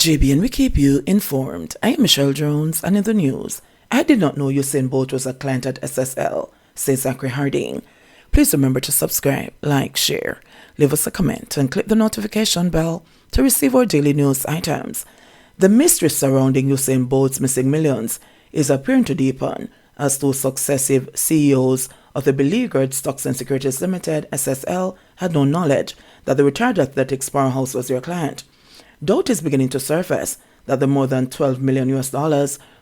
JBN, we keep you informed. I am Michelle Jones, and in the news, I did not know Usain Bolt was a client at SSL, says Zachary. Please remember to subscribe, like, share, leave us a comment, and click the notification bell to receive our daily news items. The mystery surrounding Usain Bolt's missing millions is appearing to deepen as two successive CEOs of the beleaguered Stocks and Securities Limited, SSL, had no knowledge that the retired athletics powerhouse was their client. Doubt is beginning to surface that the more than $12 million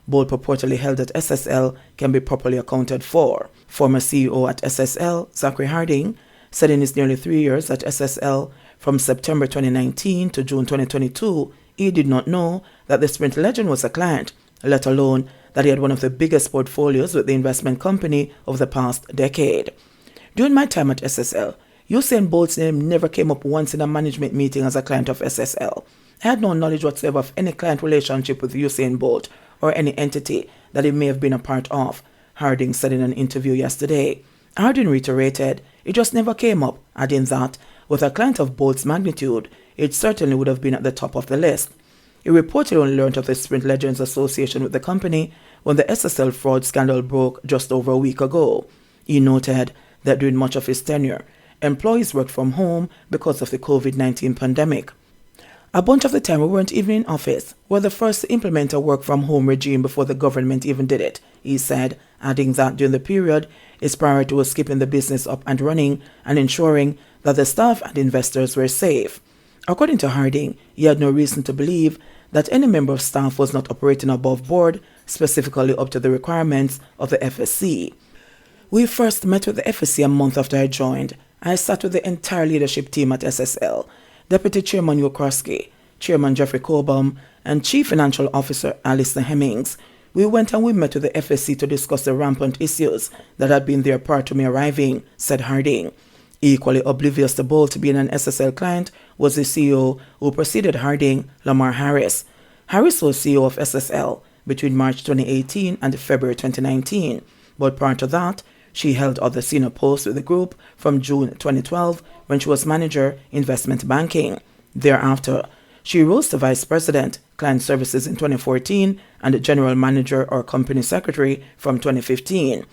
Bolt purportedly held at SSL can be properly accounted for. Former CEO at SSL, Zachary, said in his nearly 3 years at SSL, from September 2019 to June 2022, he did not know that the sprint legend was a client, let alone that he had one of the biggest portfolios with the investment company of the past decade. During my time at SSL, Usain Bolt's name never came up once in a management meeting as a client of SSL. I had no knowledge whatsoever of any client relationship with Usain Bolt or any entity that he may have been a part of, Harding said in an interview yesterday. Harding reiterated, it just never came up, adding that, with a client of Bolt's magnitude, it certainly would have been at the top of the list. He reportedly only learned of the Sprint Legends association with the company when the SSL fraud scandal broke just over a week ago. He noted that during much of his tenure, employees worked from home because of the COVID-19 pandemic. A bunch of the time we weren't even in office. We're the first to implement a work-from-home regime before the government even did it, he said, adding that during the period, his priority was keeping the business up and running and ensuring that the staff and investors were safe. According to Harding, he had no reason to believe that any member of staff was not operating above board, specifically up to the requirements of the FSC. We first met with the FSC a month after I joined. I sat with the entire leadership team at SSL, Deputy Chairman Usain, Chairman Jeffrey Cobham, and Chief Financial Officer Alistair Hemmings. We went and we met with the FSC to discuss the rampant issues that had been there prior to me arriving, said Harding. Equally oblivious to Bolt being an SSL client was the CEO who preceded Harding, Lamar Harris. Harris was CEO of SSL between March 2018 and February 2019, but prior to that, she held other senior posts with the group from June 2012 when she was manager investment banking. Thereafter, she rose to vice president, client services in 2014 and general manager or company secretary from 2015.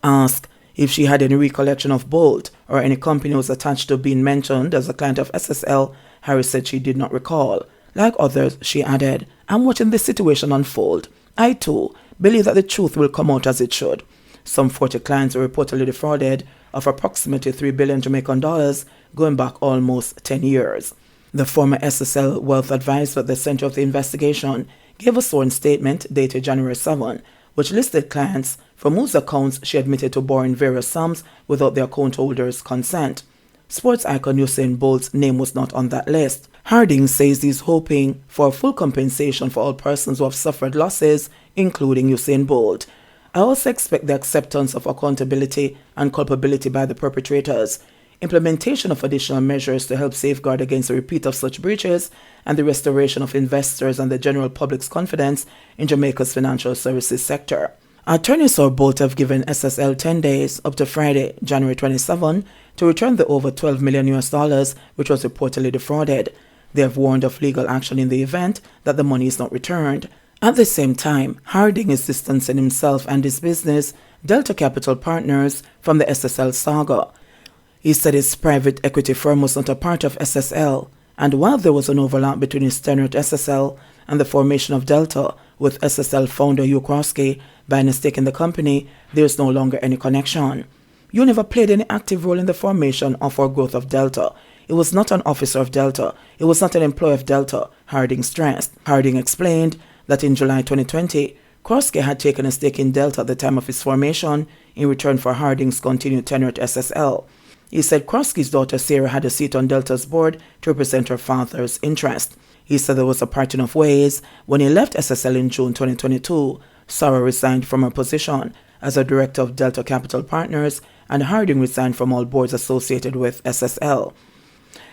Asked if she had any recollection of Bolt or any company was attached to being mentioned as a client of SSL, Harris said she did not recall. Like others, she added, I'm watching this situation unfold. I too believe that the truth will come out as it should. Some 40 clients were reportedly defrauded of approximately $3 billion Jamaican dollars going back almost 10 years. The former SSL wealth advisor at the center of the investigation gave a sworn statement dated January 7, which listed clients from whose accounts she admitted to borrowing various sums without the account holders' consent. Sports icon Usain Bolt's name was not on that list. Harding says he's hoping for full compensation for all persons who have suffered losses, including Usain Bolt. I also expect the acceptance of accountability and culpability by the perpetrators, implementation of additional measures to help safeguard against a repeat of such breaches, and the restoration of investors and the general public's confidence in Jamaica's financial services sector. Attorneys for Bolt have given SSL 10 days up to Friday, January 27, to return the over $12 million which was reportedly defrauded. They have warned of legal action in the event that the money is not returned. At the same time, Harding is distancing himself and his business, Delta Capital Partners, from the SSL saga. He said his private equity firm was not a part of SSL, and while there was an overlap between his tenure at SSL and the formation of Delta, with SSL founder Usain buying a stake in the company, there is no longer any connection. You never played any active role in the formation of or growth of Delta. It was not an officer of Delta. It was not an employee of Delta, Harding stressed. Harding explained that in July 2020, Kroski had taken a stake in Delta at the time of its formation in return for Harding's continued tenure at SSL. He said Kroski's daughter Sarah had a seat on Delta's board to represent her father's interest. He said there was a parting of ways. When he left SSL in June 2022, Sarah resigned from her position as a director of Delta Capital Partners, and Harding resigned from all boards associated with SSL.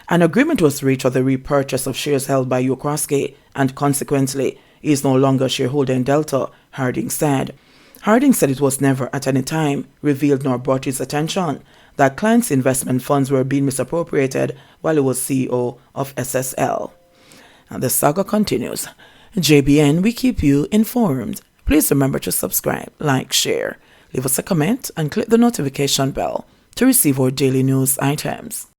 An agreement was reached for the repurchase of shares held by Kroski, and consequently, he is no longer a shareholder in Delta, Harding said. Harding said it was never at any time revealed nor brought to his attention that clients' investment funds were being misappropriated while he was CEO of SSL. And the saga continues. JBN, we keep you informed. Please remember to subscribe, like, share, leave us a comment, and click the notification bell to receive our daily news items.